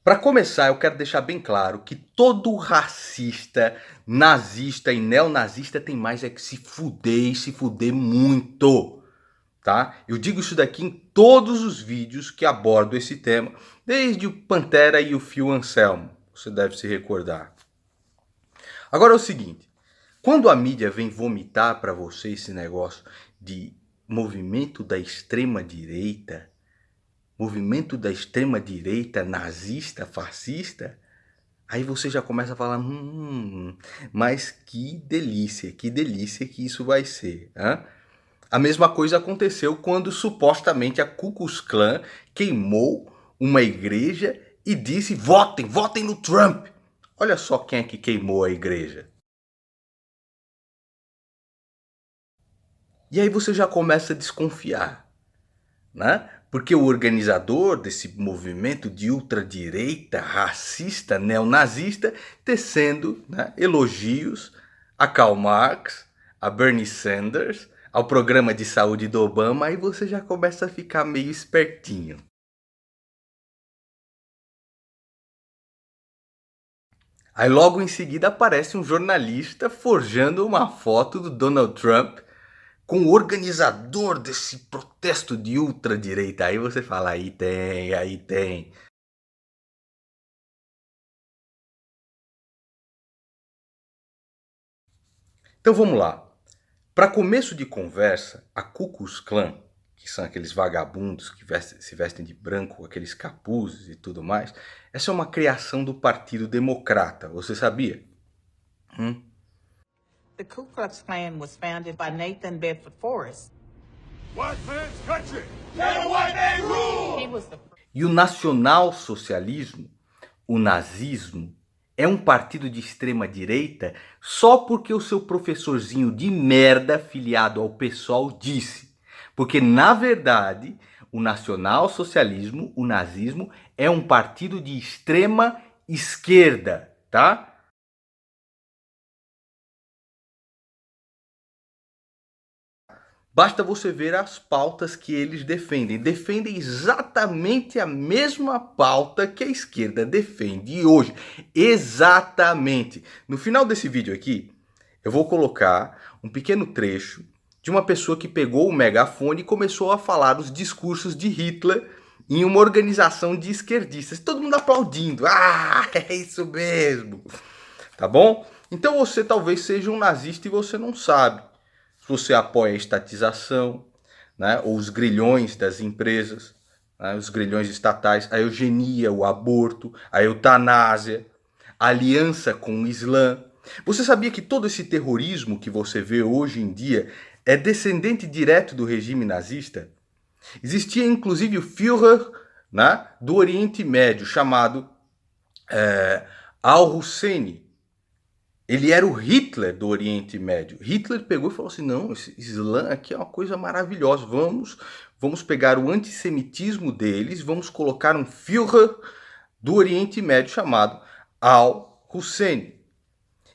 Para começar, eu quero deixar bem claro que todo racista, nazista e neonazista tem mais é que se fuder e se fuder muito, tá? Eu digo isso daqui em todos os vídeos que abordo esse tema, desde o Pantera e o Phil Anselmo, você deve se recordar. Agora é o seguinte, quando a mídia vem vomitar para você esse negócio de movimento da extrema direita, nazista, fascista, aí você já começa a falar, mas que delícia que isso vai ser. Hein? A mesma coisa aconteceu quando supostamente a Ku Klux Klan queimou uma igreja e disse, votem, votem no Trump. Olha só quem é que queimou a igreja. E aí você já começa a desconfiar, né? Porque o organizador desse movimento de ultradireita, racista, neonazista, tecendo, né, elogios a Karl Marx, a Bernie Sanders, ao programa de saúde do Obama, aí você já começa a ficar meio espertinho. Aí logo em seguida aparece um jornalista forjando uma foto do Donald Trump com o organizador desse protesto de ultradireita. Aí você fala, aí tem, aí tem. Então vamos lá. Para começo de conversa, a Ku Klux Klan, que são aqueles vagabundos que se vestem de branco, aqueles capuzes e tudo mais, essa é uma criação do Partido Democrata, você sabia? The Ku Klux Klan was founded by Nathan Bedford Forrest. White man's country. Let a white man rule. He was the E o nacionalsocialismo, o nazismo, é um partido de extrema direita só porque o seu professorzinho de merda filiado ao PSOL disse. Porque, na verdade, o nacionalsocialismo, o nazismo, é um partido de extrema esquerda, tá? Basta você ver as pautas que eles defendem. Defendem exatamente a mesma pauta que a esquerda defende hoje. Exatamente. No final desse vídeo aqui, eu vou colocar um pequeno trecho de uma pessoa que pegou o megafone e começou a falar os discursos de Hitler em uma organização de esquerdistas. Todo mundo aplaudindo. Ah, é isso mesmo. Tá bom? Então você talvez seja um nazista e você não sabe. Se você apoia a estatização, né, ou os grilhões das empresas, né, os grilhões estatais, a eugenia, o aborto, a eutanásia, a aliança com o Islã. Você sabia que todo esse terrorismo que você vê hoje em dia é descendente direto do regime nazista? Existia inclusive o Führer, né, do Oriente Médio, chamado Al-Hussein. Ele era o Hitler do Oriente Médio. Hitler pegou e falou assim, não, esse Islã aqui é uma coisa maravilhosa, vamos pegar o antissemitismo deles, vamos colocar um Führer do Oriente Médio chamado Al-Hussein.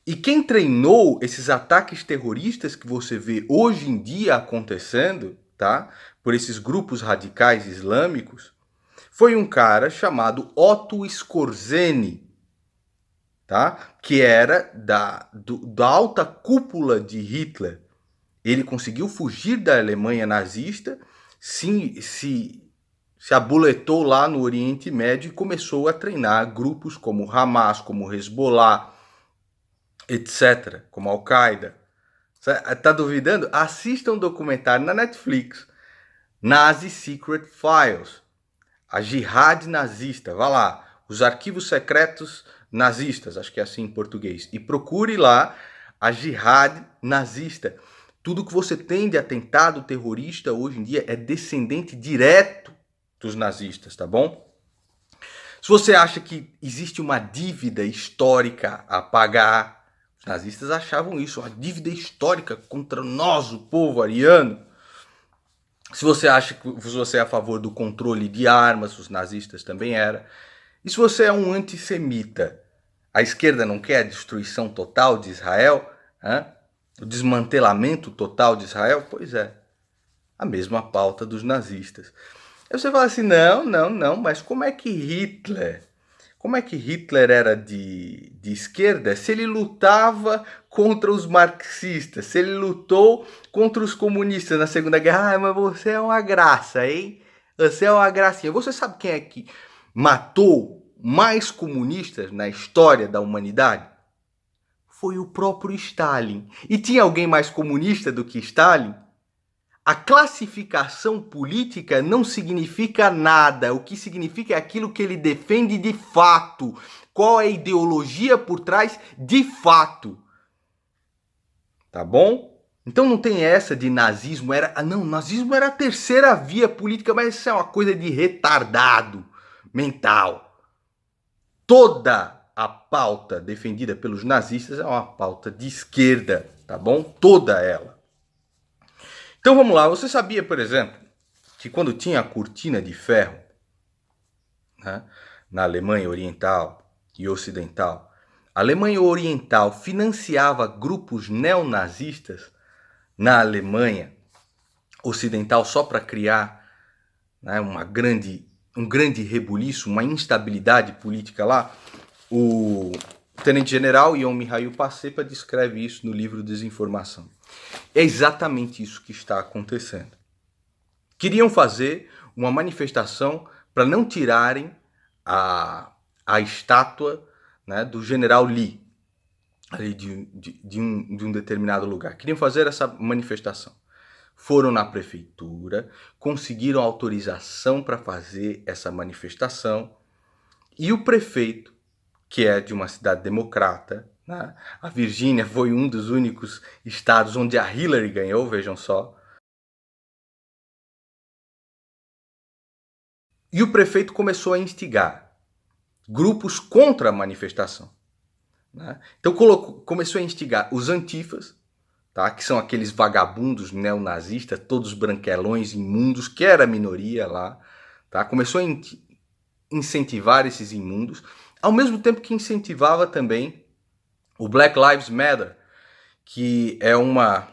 E quem treinou esses ataques terroristas que você vê hoje em dia acontecendo, tá? Por esses grupos radicais islâmicos, foi um cara chamado Otto Skorzeny, tá? Que era da alta cúpula de Hitler. Ele conseguiu fugir da Alemanha nazista, se aboletou lá no Oriente Médio e começou a treinar grupos como Hamas, como Hezbollah, etc., como Al-Qaeda. Tá duvidando? Assista um documentário na Netflix, Nazi Secret Files, a Jihad nazista, vá lá, os arquivos secretos nazistas, acho que é assim em português, e procure lá a Jihad nazista. Tudo que você tem de atentado terrorista hoje em dia é descendente direto dos nazistas, tá bom? Se você acha que existe uma dívida histórica a pagar, os nazistas achavam isso, uma dívida histórica contra nós, o povo ariano. Se você acha que você é a favor do controle de armas, os nazistas também eram. E se você é um antissemita, a esquerda não quer a destruição total de Israel? O desmantelamento total de Israel? Pois é, a mesma pauta dos nazistas. Aí você fala assim, não, mas como é que como é que Hitler era de esquerda se ele lutava contra os marxistas, se ele lutou contra os comunistas na Segunda Guerra? Ah, mas você é uma graça, hein? Você é uma gracinha. Você sabe quem é que matou mais comunistas na história da humanidade? Foi o próprio Stalin. E tinha alguém mais comunista do que Stalin? A classificação política não significa nada. O que significa é aquilo que ele defende de fato. Qual é a ideologia por trás de fato. Tá bom? Então não tem essa de nazismo. Nazismo era a terceira via política, mas isso é uma coisa de retardado mental. Toda a pauta defendida pelos nazistas é uma pauta de esquerda, tá bom? Toda ela. Então vamos lá, você sabia, por exemplo, que quando tinha a cortina de ferro, né, na Alemanha Oriental e Ocidental, a Alemanha Oriental financiava grupos neonazistas na Alemanha Ocidental só para criar, né, um grande rebuliço, uma instabilidade política lá? O tenente-general Ion Mihail Pacepa descreve isso no livro Desinformação. É exatamente isso que está acontecendo. Queriam fazer uma manifestação para não tirarem a estátua, né, do general Lee, ali de um determinado lugar. Queriam fazer essa manifestação. Foram na prefeitura, conseguiram autorização para fazer essa manifestação e o prefeito, que é de uma cidade democrata, né? A Virgínia foi um dos únicos estados onde a Hillary ganhou, vejam só. E o prefeito começou a instigar grupos contra a manifestação, né? Então começou a instigar os antifas, tá? Que são aqueles vagabundos neonazistas, todos branquelões imundos, que era a minoria lá. Tá? Começou a incentivar esses imundos, ao mesmo tempo que incentivava também o Black Lives Matter, que é uma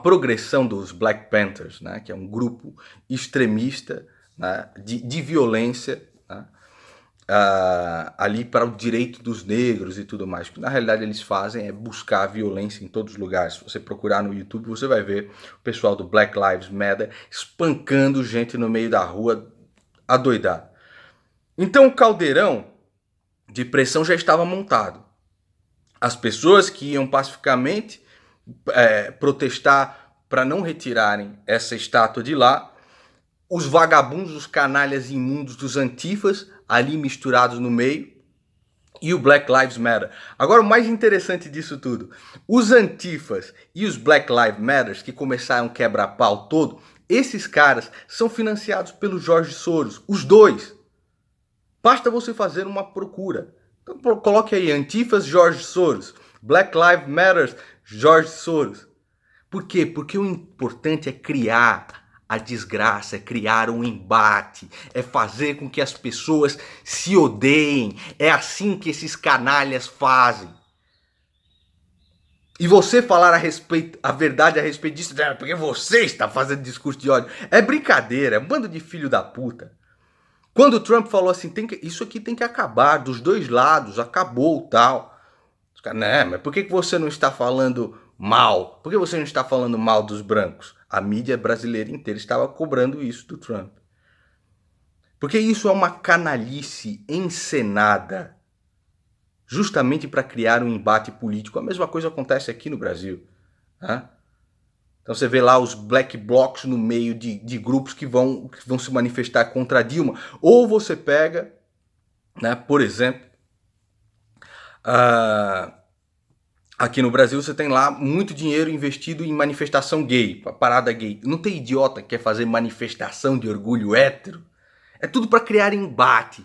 progressão dos Black Panthers, né? Que é um grupo extremista, né? de violência, né? Ali para o direito dos negros e tudo mais. O que na realidade eles fazem é buscar violência em todos os lugares. Se você procurar no YouTube, você vai ver o pessoal do Black Lives Matter espancando gente no meio da rua adoidado. Então o caldeirão de pressão já estava montado. As pessoas que iam pacificamente protestar para não retirarem essa estátua de lá, os vagabundos, os canalhas imundos dos antifas ali misturados no meio, e o Black Lives Matter. Agora, o mais interessante disso tudo, os antifas e os Black Lives Matter, que começaram a quebra-pau todo, esses caras são financiados pelo George Soros, os dois. Basta você fazer uma procura. Então, coloque aí, antifas George Soros, Black Lives Matter George Soros. Por quê? Porque o importante é criar a desgraça, é criar um embate, é fazer com que as pessoas se odeiem. É assim que esses canalhas fazem. E você falar a verdade a respeito disso, porque você está fazendo discurso de ódio, é brincadeira, é um bando de filho da puta. Quando o Trump falou assim, isso aqui tem que acabar, dos dois lados, acabou tal. Os caras, né, mas por que você não está falando mal? Por que você não está falando mal dos brancos? A mídia brasileira inteira estava cobrando isso do Trump. Porque isso é uma canalice encenada, justamente para criar um embate político. A mesma coisa acontece aqui no Brasil. Né? Então você vê lá os black blocs no meio de grupos que vão se manifestar contra a Dilma. Ou você pega, né, por exemplo, aqui no Brasil você tem lá muito dinheiro investido em manifestação gay, parada gay. Não tem idiota que quer fazer manifestação de orgulho hétero? É tudo para criar embate.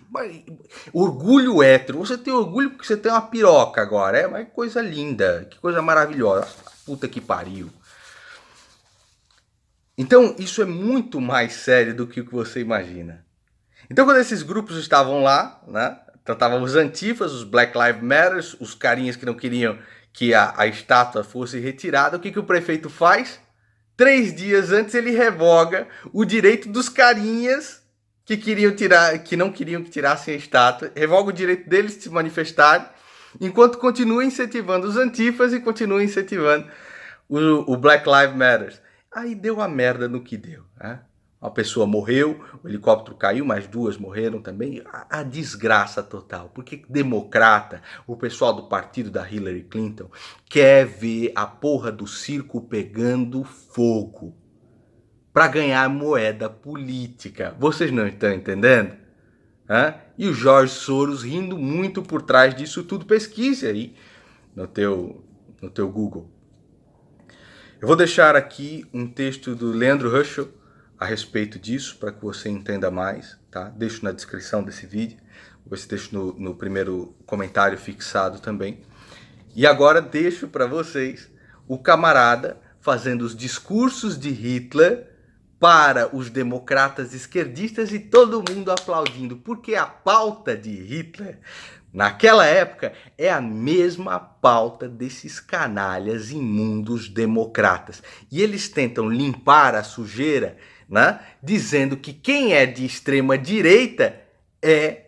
Orgulho hétero. Você tem orgulho porque você tem uma piroca agora. Mas que coisa linda, que coisa maravilhosa. Puta que pariu. Então, isso é muito mais sério do que o que você imagina. Então, quando esses grupos estavam lá, né, tratavam os antifas, os Black Lives Matter, os carinhas que não queriam que a estátua fosse retirada, o que o prefeito faz? 3 dias antes ele revoga o direito dos carinhas que não queriam que tirassem a estátua, revoga o direito deles de se manifestarem, enquanto continua incentivando os antifas e continua incentivando o Black Lives Matter. Aí deu a merda no que deu, né? Uma pessoa morreu, o helicóptero caiu, mais 2 morreram também. A desgraça total. Porque democrata, o pessoal do partido da Hillary Clinton, quer ver a porra do circo pegando fogo para ganhar moeda política. Vocês não estão entendendo? E o George Soros rindo muito por trás disso tudo. Pesquise aí no teu Google. Eu vou deixar aqui um texto do Leandro Huschel a respeito disso, para que você entenda mais, tá? Deixo na descrição desse vídeo, você deixa no primeiro comentário fixado também. E agora deixo para vocês o camarada fazendo os discursos de Hitler para os democratas esquerdistas e todo mundo aplaudindo, porque a pauta de Hitler, naquela época, é a mesma pauta desses canalhas imundos democratas. E eles tentam limpar a sujeira, né, dizendo que quem é de extrema direita é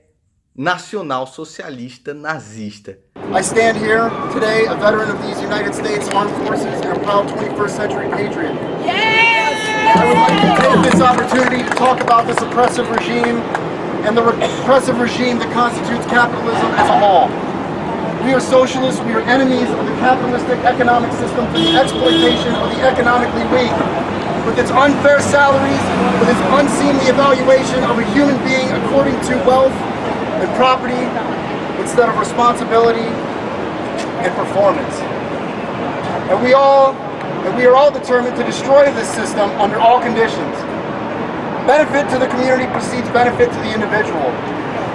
nacional-socialista nazista. I stand here today, a veteran of these United States Armed Forces and a proud 21st century patriot. I would like to take this opportunity to talk about this oppressive regime and the repressive regime that constitutes capitalism as a whole. We are socialists, we are enemies of the capitalistic economic system for the exploitation of the economically weak. With its unfair salaries, with its unseemly evaluation of a human being according to wealth and property instead of responsibility and performance. And we are all determined to destroy this system under all conditions. Benefit to the community precedes benefit to the individual.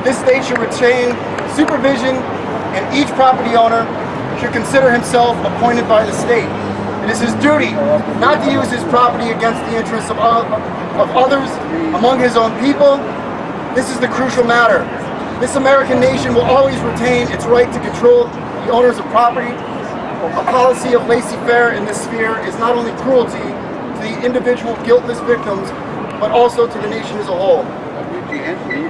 This state should retain supervision, and each property owner should consider himself appointed by the state. It is his duty not to use his property against the interests of others among his own people. This is the crucial matter. This American nation will always retain its right to control the owners of property. A policy of laissez-faire in this sphere is not only cruelty to the individual guiltless victims, but also to the nation as a whole.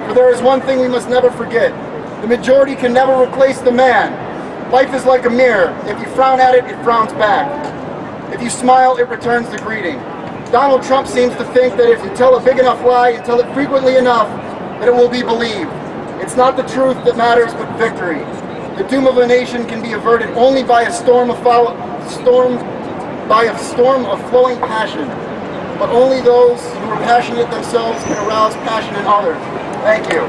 For there is one thing we must never forget. The majority can never replace the man. Life is like a mirror. If you frown at it, it frowns back. If you smile, it returns the greeting. Donald Trump seems to think that if you tell a big enough lie and tell it frequently enough, that it will be believed. It's not the truth that matters, but victory. The doom of a nation can be averted only by a storm of flowing passion. But only those who are passionate themselves can arouse passion in others. Thank you.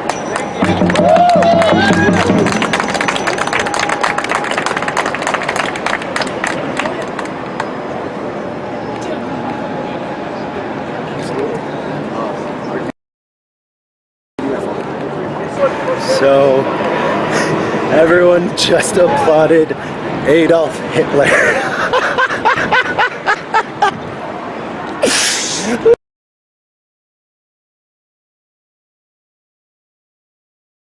So, everyone just applauded Adolf Hitler.